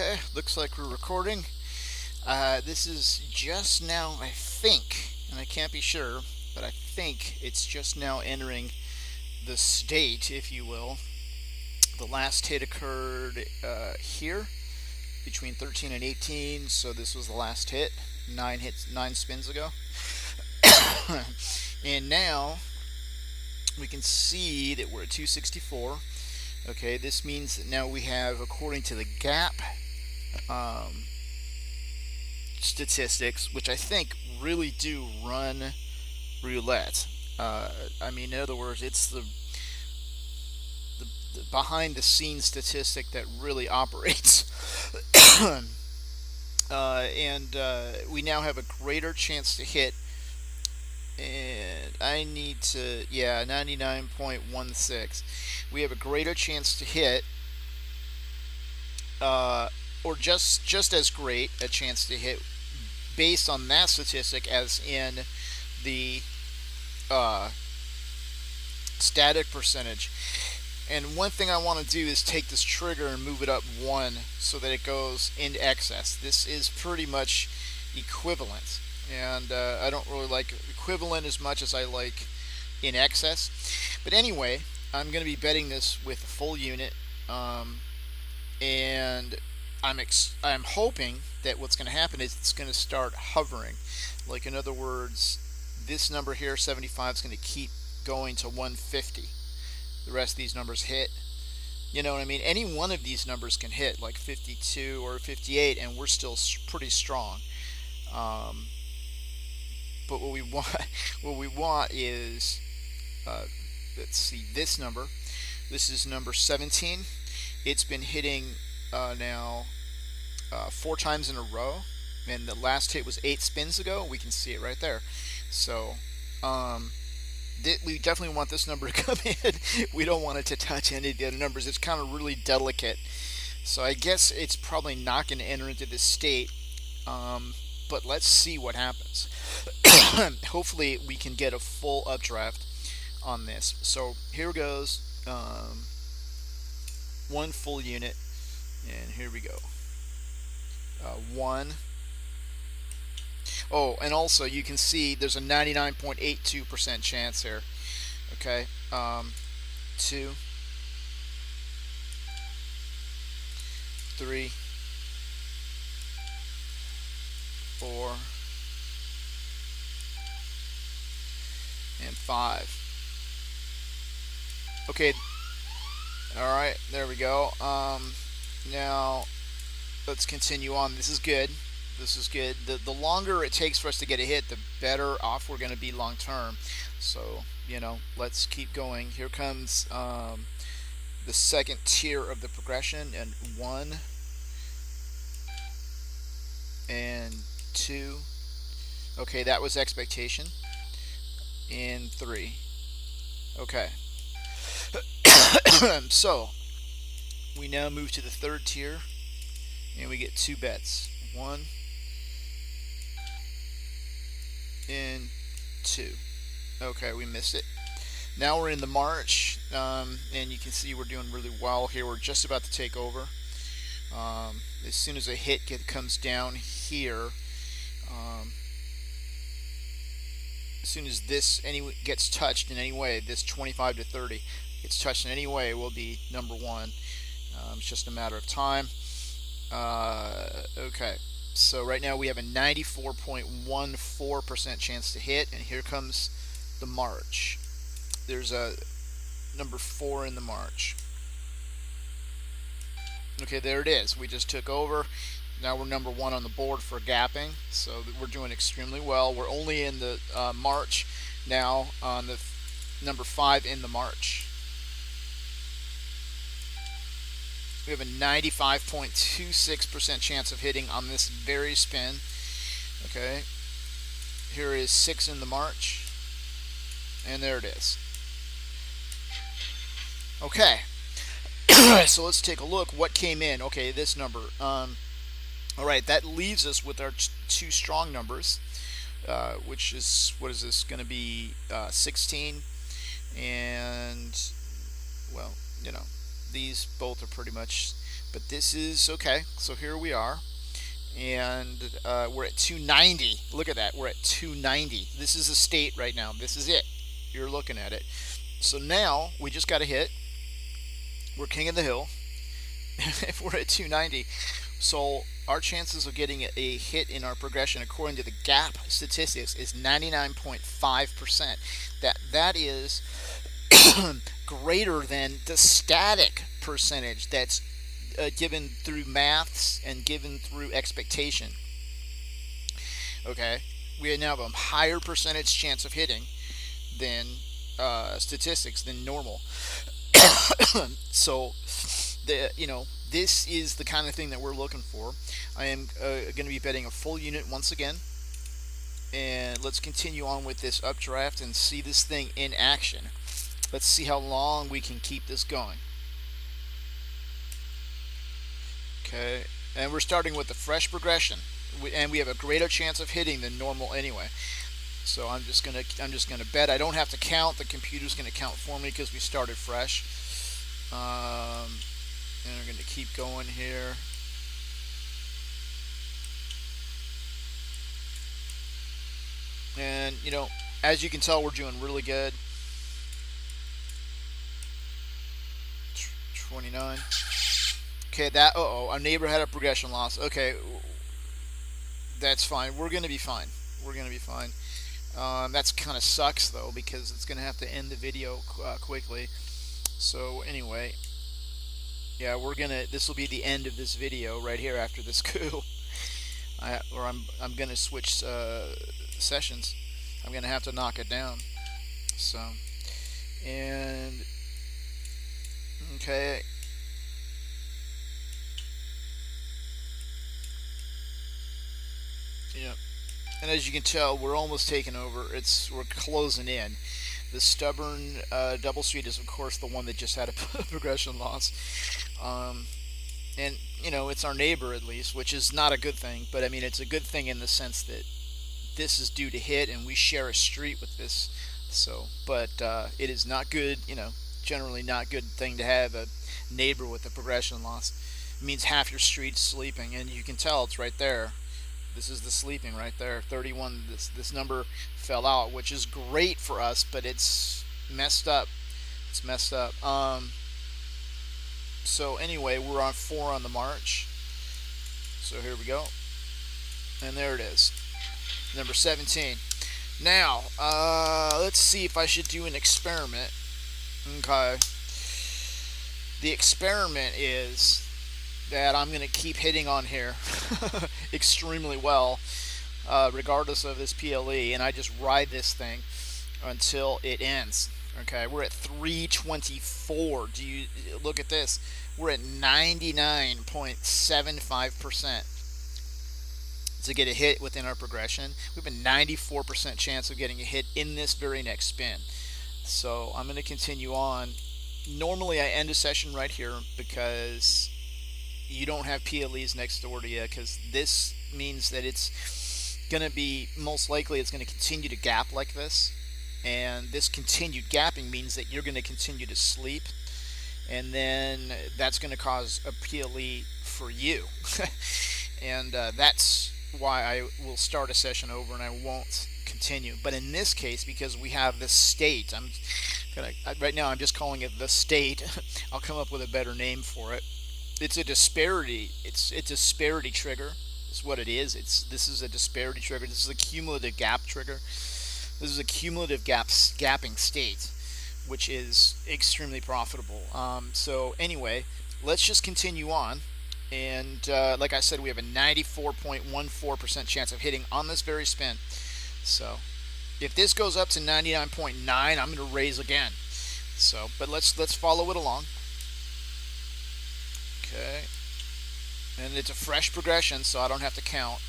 Okay, looks like we're recording. This is just now, I think, and I can't be sure, but I think it's just now entering the state, if you will. The last hit occurred here between 13 and 18, so this was the last hit, 9 spins ago. And now we can see that we're at 264. Okay, this means that now we have, according to the gap um, statistics, which I think really do run roulette. I mean, in other words, it's the behind the scenes statistic that really operates. And we now have a greater chance to hit. And I need to, yeah, 99.16. We have a greater chance to hit, or just as great a chance to hit based on that statistic as in the uh, static percentage. And one thing I want to do is take this trigger and move it up one so that it goes into excess. This is pretty much equivalent, and I don't really like equivalent as much as I like in excess. But anyway, I'm going to be betting this with a full unit, and I'm hoping that what's going to happen is it's going to start hovering. Like, in other words, this number here, 75, is going to keep going to 150. The rest of these numbers hit. You know what I mean? Any one of these numbers can hit, like 52 or 58, and we're still pretty strong. Um, but what we want, what we want is, let's see, this number. This is number 17. It's been hitting now 4 times in a row, and the last hit was 8 spins ago. We can see it right there. So we definitely want this number to come in. We don't want it to touch any of the other numbers. It's kind of really delicate. So I guess it's probably not going to enter into this state. But let's see what happens. Hopefully we can get a full updraft on this. So here goes. One full unit. And here we go. One. Oh, and also you can see there's a 99.82% chance here. Okay. 2, 3, 4, and 5. Okay. All right. There we go. Now let's continue on. This is good. This is good. The longer it takes for us to get a hit, the better off we're going to be long term. So, let's keep going. Here comes the second tier of the progression, and 1 and 2. Okay, that was expectation. And 3. Okay. So we now move to the third tier, and we get 2 bets. 1 and 2. Okay, we missed it. Now we're in the March, and you can see we're doing really well here. We're just about to take over. As soon as a hit comes down here, as soon as this gets touched in any way, this 25 to 30 gets touched in any way, will be number 1. It's just a matter of time. Okay. So right now we have a 94.14% chance to hit, and here comes the March. There's a number 4 in the March. Okay, there it is. We just took over. Now we're number 1 on the board for gapping, so we're doing extremely well. We're only in the March now on the number 5 in the March. We have a 95.26% chance of hitting on this very spin. Okay. Here is 6 in the March. And there it is. Okay. So let's take a look what came in. Okay, this number. Alright, that leaves us with our 2 strong numbers, which is, what is this going to be, 16, and, well, these both are pretty much But this is okay. So here we are, and we're at 290. Look at that. We're at 290. This is a state right now. This is it. You're looking at it. So now we just got a hit. We're king of the hill. If we're at 290, so our chances of getting a hit in our progression, according to the gap statistics, is 99.5%. That is greater than the static percentage that's given through maths and given through expectation. Okay, we now have a higher percentage chance of hitting than statistics than normal. So this is the kind of thing that we're looking for. I am going to be betting a full unit once again, and let's continue on with this updraft and see this thing in action. Let's see how long we can keep this going. Okay, and we're starting with a fresh progression, and we have a greater chance of hitting than normal anyway. So I'm just gonna bet. I don't have to count. The computer's gonna count for me because we started fresh. And we're gonna keep going here. And as you can tell, we're doing really good. 29. Okay, that. Our neighbor had a progression loss. Okay, that's fine. We're gonna be fine. We're gonna be fine. That's kind of sucks though, because it's gonna have to end the video quickly. So anyway, yeah, this will be the end of this video right here after this coup. I'm gonna switch sessions. I'm gonna have to knock it down. So, and okay. Yeah. And as you can tell, we're almost taking over. We're closing in. The stubborn double street is, of course, the one that just had a progression loss. And it's our neighbor at least, which is not a good thing. But I mean, it's a good thing in the sense that this is due to hit, and we share a street with this. So, but it is not good. Generally not good thing to have a neighbor with a progression loss. It means half your street's sleeping, and you can tell it's right there. This is the sleeping right there. 31. This number fell out, which is great for us, but it's messed up. It's messed up. So anyway, we're on 4 on the march. So here we go, and there it is, number 17. Now, let's see if I should do an experiment. Okay. The experiment is that I'm going to keep hitting on here extremely well, regardless of this PLE, and I just ride this thing until it ends. Okay, we're at 324. Do you look at this? We're at 99.75% to get a hit within our progression. We have a 94% chance of getting a hit in this very next spin. So I'm going to continue on. Normally I end a session right here because you don't have PLEs next door to you, because this means that it's going to be, most likely it's going to continue to gap like this, and this continued gapping means that you're going to continue to sleep, and then that's going to cause a PLE for you. And that's why I will start a session over and I won't continue. But in this case, because we have this state, right now I'm just calling it the state. I'll come up with a better name for it. It's a disparity. It's a disparity trigger. Is what it is. This is a disparity trigger. This is a cumulative gap trigger. This is a cumulative gapping state, which is extremely profitable. So anyway, let's just continue on. And like I said, we have a 94.14% chance of hitting on this very spin. So if this goes up to 99.9, I'm going to raise again. So, but let's follow it along. Okay, and it's a fresh progression, so I don't have to count.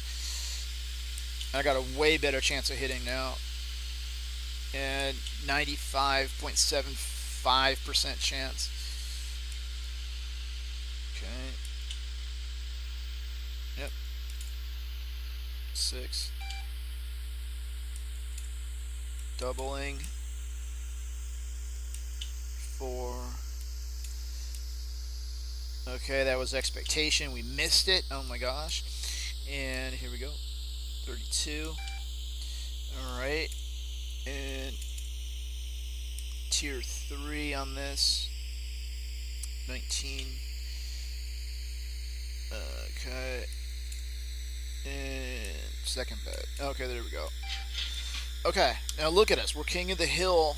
I got a way better chance of hitting now, and 95.75% chance. Okay, yep, 6, doubling, 4, Okay, that was expectation. We missed it. Oh my gosh. And here we go. 32. All right. And tier 3 on this. 19. Okay. And second bet. Okay, there we go. Okay, now look at us. We're king of the hill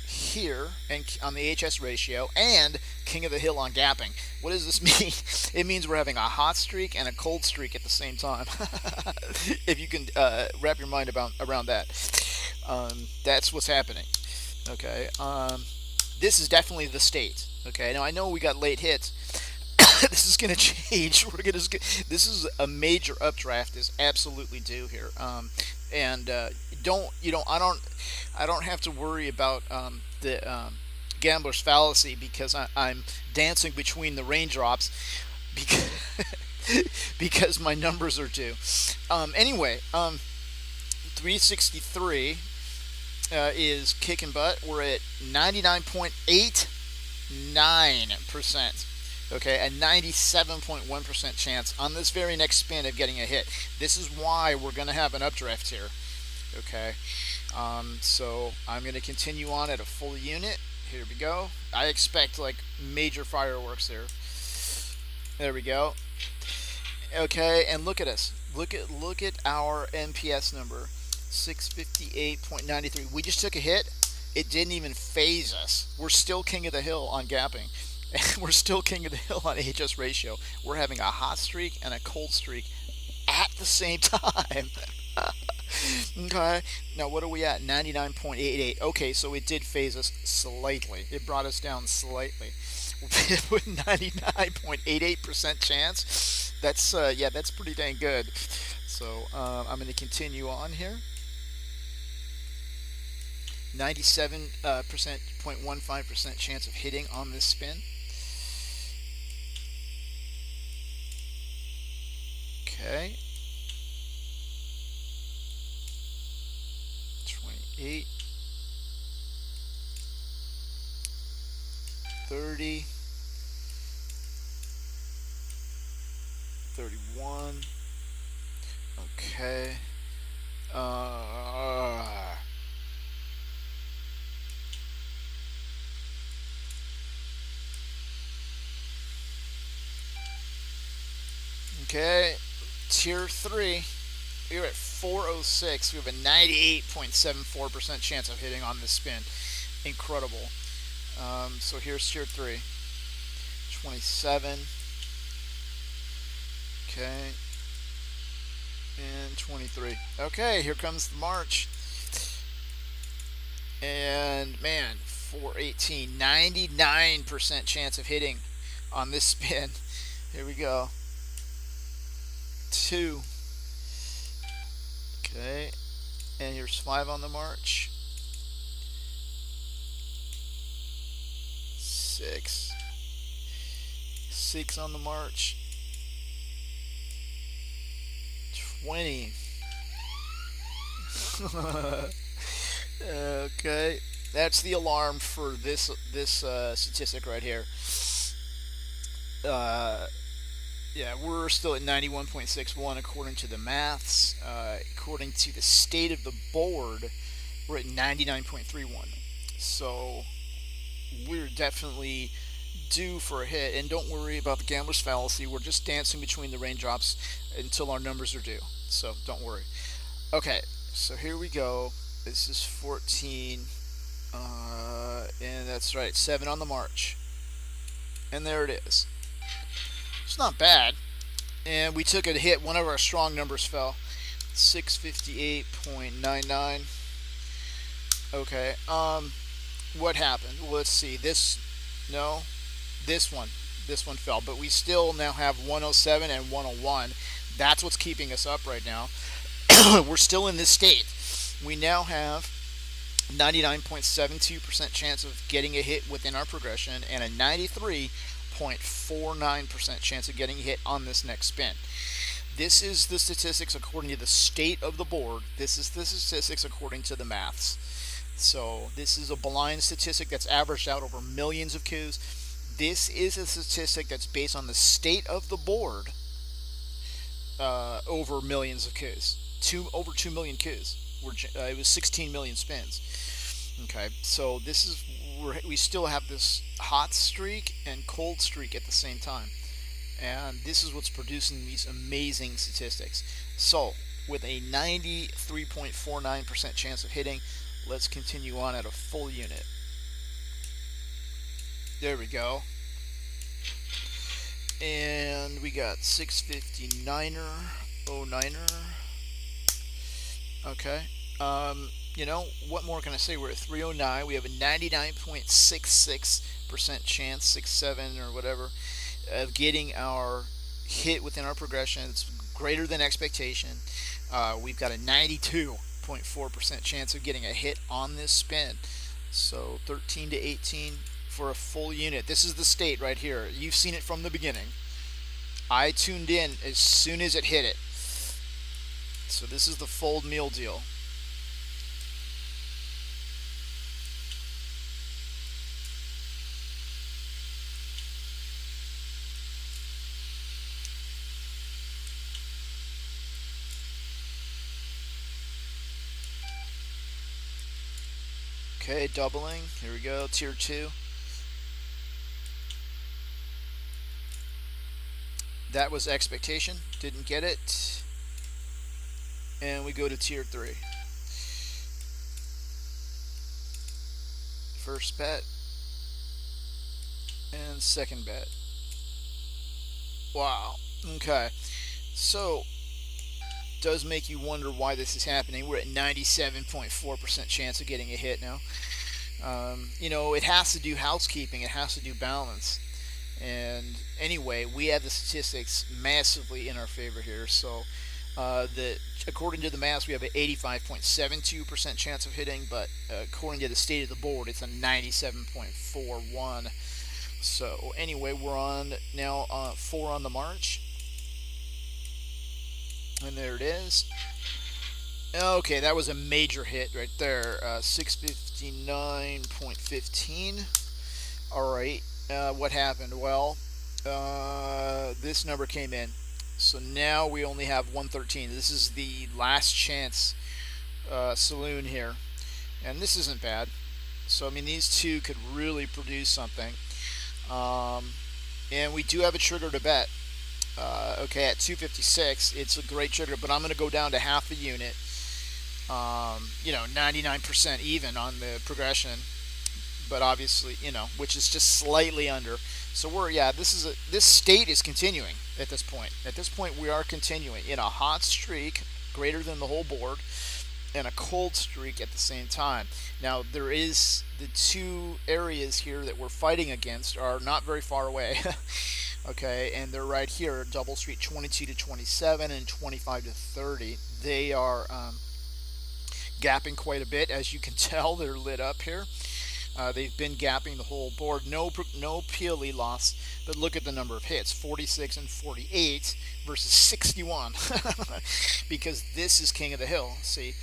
here and on the HS ratio and king of the hill on gapping. What does this mean? It means we're having a hot streak and a cold streak at the same time. If you can wrap your mind around that. That's what's happening. Okay. This is definitely the state. Okay. Now I know we got late hits. This is going to change. This is a major updraft is absolutely due here. And I don't have to worry about the gambler's fallacy because I'm dancing between the raindrops because because my numbers are due. Anyway, 363 is kicking butt. We're at 99.89%. Okay, a 97.1% chance on this very next spin of getting a hit. This is why we're going to have an updraft here. Okay, so I'm going to continue on at a full unit. Here we go. I expect like major fireworks here. There we go. Okay, and look at us. Look at our NPS number, 658.93. We just took a hit. It didn't even phase us. We're still king of the hill on gapping. And we're still king of the hill on HS ratio. We're having a hot streak and a cold streak at the same time. Okay, now what are we at? 99.88. Okay, so it did phase us slightly. It brought us down slightly. With 99.88% chance, that's that's pretty dang good. So I'm going to continue on here. 97.15% chance of hitting on this spin. Okay. 28. 30. 31. Okay. Okay. Tier 3. We're at 406. We have a 98.74% chance of hitting on this spin. Incredible. So here's tier 3. 27. Okay. And 23. Okay, here comes the March. And man, 418. 99% chance of hitting on this spin. Here we go. 2. Okay. And here's 5 on the March. 6. 6 on the March. 20. Okay, that's the alarm for this statistic right here. Yeah, we're still at 91.61 according to the maths. According to the state of the board, we're at 99.31. So we're definitely due for a hit. And don't worry about the gambler's fallacy. We're just dancing between the raindrops until our numbers are due. So don't worry. Okay, so here we go. This is 14. And that's right, 7 on the March. And there it is. It's not bad. And we took a hit. One of our strong numbers fell. 658.99. Okay. What happened? Well, let's see. This one fell, but we still now have 107 and 101. That's what's keeping us up right now. We're still in this state. We now have 99.72% chance of getting a hit within our progression and a 93.49% chance of getting a hit on this next spin. This is the statistics according to the state of the board. This is the statistics according to the maths. So this is a blind statistic that's averaged out over millions of coups. this is a statistic that's based on the state of the board over millions of coups. Over 2 million coups. It was 16 million spins. Okay, so this is we still have this hot streak and cold streak at the same time, and this is what's producing these amazing statistics. So with a 93.49% chance of hitting, let's continue on at a full unit. There we go. And we got 659er, 09er. Okay. You know, what more can I say? We're at 309. We have a 99.66% chance, 67 or whatever, of getting our hit within our progression. It's greater than expectation. We've got a 92.4% chance of getting a hit on this spin. So 13 to 18 for a full unit. This is the state right here. You've seen it from the beginning. I tuned in as soon as it hit it. So this is the fold meal deal. Okay, doubling. Here we go, tier 2. That was expectation. Didn't get it. And we go to tier 3. First bet. And second bet. Wow. Okay. So, does make you wonder why this is happening. We're at 97.4% chance of getting a hit now. You know, it has to do housekeeping. It has to do balance. And anyway, we have the statistics massively in our favor here. So, according to the math, we have an 85.72% chance of hitting, but according to the state of the board, it's a 97.41. So anyway, we're on now 4 on the march. And there it is. Okay, that was a major hit right there. 659.15. Alright, what happened? Well, this number came in. So now we only have 113. This is the last chance saloon here. And this isn't bad. So, I mean, these two could really produce something. And we do have a trigger to bet. Okay, at 256, it's a great trigger, but I'm going to go down to half a unit. You know, 99% even on the progression, but obviously, you know, which is just slightly under. So this state is continuing at this point. At this point, we are continuing in a hot streak greater than the whole board and a cold streak at the same time. Now, there is the two areas here that we're fighting against are not very far away. Okay, and they're right here, double streak 22 to 27 and 25 to 30. They are gapping quite a bit, as you can tell. They're lit up here. They've been gapping the whole board. No PLE loss, but look at the number of hits, 46 and 48 versus 61. Because this is King of the Hill. See,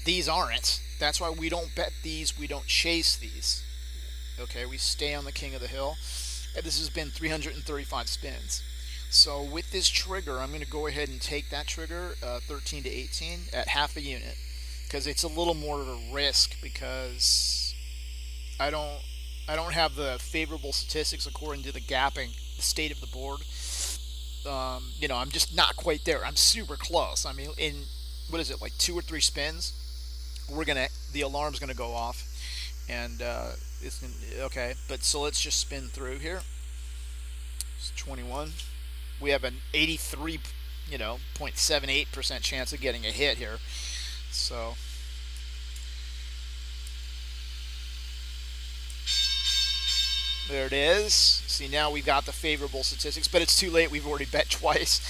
these aren't. That's why we don't bet these. We don't chase these. Okay, we stay on the King of the Hill. And this has been 335 spins. So with this trigger, I'm going to go ahead and take that trigger, 13 to 18, at half a unit. Because it's a little more of a risk, because I don't have the favorable statistics according to the gapping, the state of the board. You know, I'm just not quite there. I'm super close. I mean, in, what is it, like 2 or 3 spins, the alarm's gonna go off, and it's gonna, okay. But so let's just spin through here. It's 21. We have an 83, 0.78% chance of getting a hit here. So. There it is. See, now we've got the favorable statistics, but it's too late. We've already bet twice.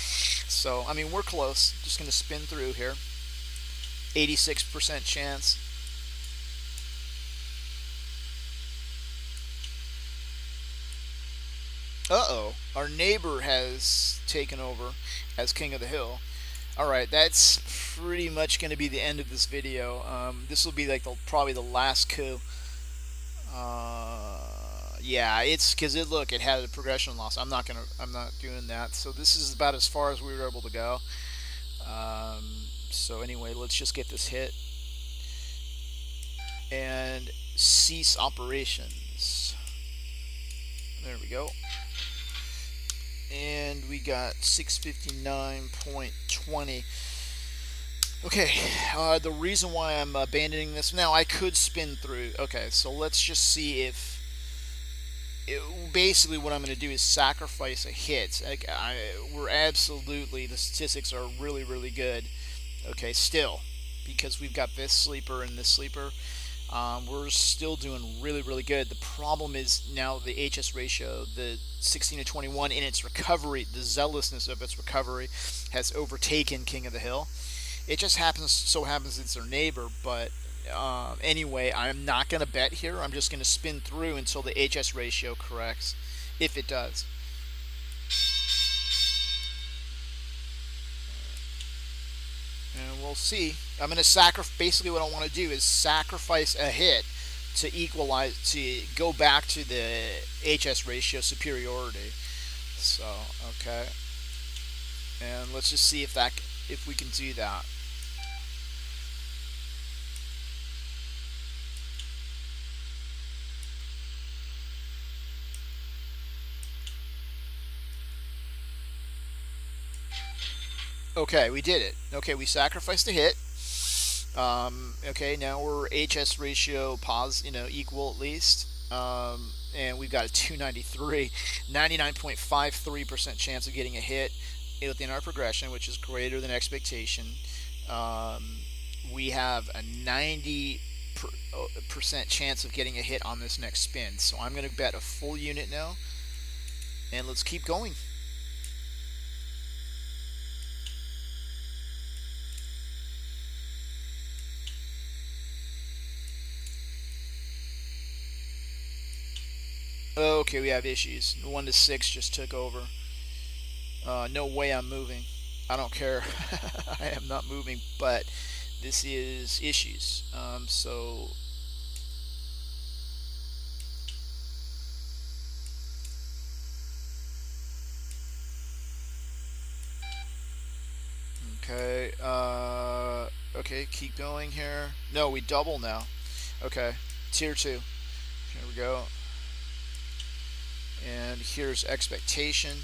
So, I mean, we're close. Just going to spin through here. 86% chance. Uh-oh. Our neighbor has taken over as King of the Hill. Alright, that's pretty much going to be the end of this video. This will be like probably the last coup. Yeah, it's because look, it had a progression loss. I'm not doing that. So this is about as far as we were able to go. Um, so anyway, let's just get this hit and cease operations. There we go. And we got 659.20. Okay, the reason why I'm abandoning this now, I could spin through. Okay, so let's just see if basically what I'm going to do is sacrifice a hit. We're absolutely, the statistics are really, really good. Okay, still, because we've got this sleeper and this sleeper, we're still doing really, really good. The problem is now the HS ratio, the 16 to 21 in its recovery, the zealousness of its recovery has overtaken King of the Hill. It just happens it's their neighbor, but anyway, I'm not going to bet here. I'm just going to spin through until the HS ratio corrects, if it does. And we'll see. I'm going to sacrifice. Basically, what I want to do is sacrifice a hit to equalize, to go back to the HS ratio superiority. So, okay. And let's just see if we can do that. Okay, we did it. Okay, we sacrificed a hit. Okay, now we're HS ratio equal at least. And we've got a 293, 99.53% chance of getting a hit within our progression, which is greater than expectation. Um, we have a 90% chance of getting a hit on this next spin. So I'm going to bet a full unit now, and let's keep going. Okay, we have issues. 1 to 6 just took over. No way I'm moving. I don't care. I am not moving, but this is issues. So okay. Okay, keep going here. No, we double now. Okay, tier 2. Here we go. And here's expectation.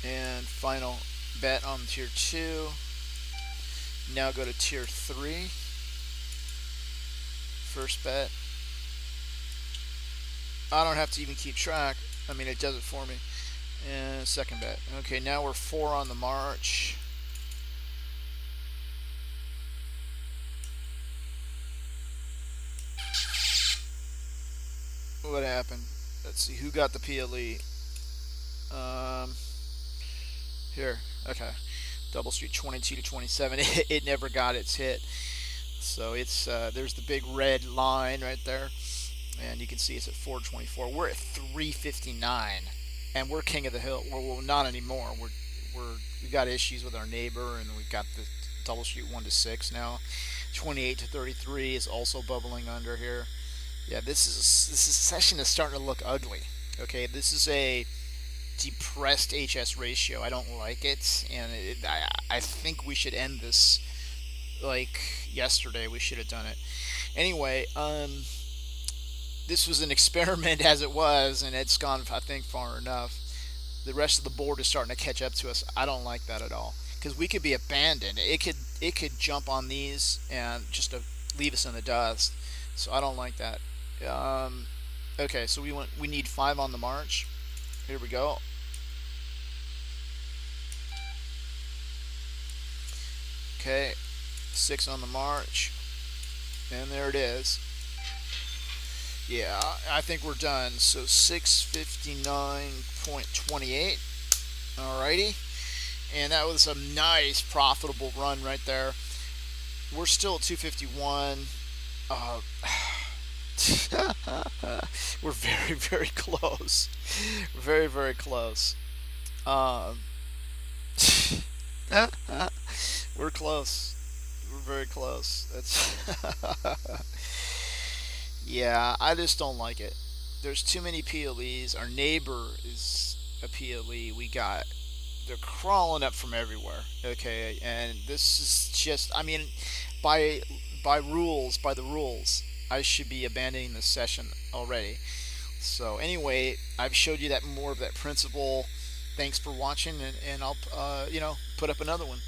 And final bet on tier 2. Now go to tier 3. First bet. I don't have to even keep track. I mean, it does it for me. And second bet. Okay, now we're 4 on the march. What happened? Let's see who got the PLE. Here. Okay. Double Street 22 to 27. It never got its hit. So it's there's the big red line right there, and you can see it's at 424. We're at 359, and we're king of the hill. Well, not anymore. We got issues with our neighbor, and we've got the double street 1 to 6 now. 28 to 33 is also bubbling under here. Yeah, this session is starting to look ugly. Okay, this is a depressed HS ratio. I don't like it, and I think we should end this like yesterday. We should have done it. Anyway, this was an experiment as it was, and it's gone, I think, far enough. The rest of the board is starting to catch up to us. I don't like that at all, because we could be abandoned. It could jump on these and just leave us in the dust. So I don't like that. Okay, so we need 5 on the march. Here we go. Okay, 6 on the march, and there it is. Yeah, I think we're done. So 659.28. Alrighty, and that was a nice profitable run right there. We're still at 251. We're very, very close. Very, very close. Um, we're close. We're very close. That's yeah. I just don't like it. There's too many PLEs. Our neighbor is a PLE. We got they're crawling up from everywhere. Okay, and this is just. I mean, by by the rules, I should be abandoning this session already. So anyway, I've showed you that more of that principle. Thanks for watching, and I'll put up another one.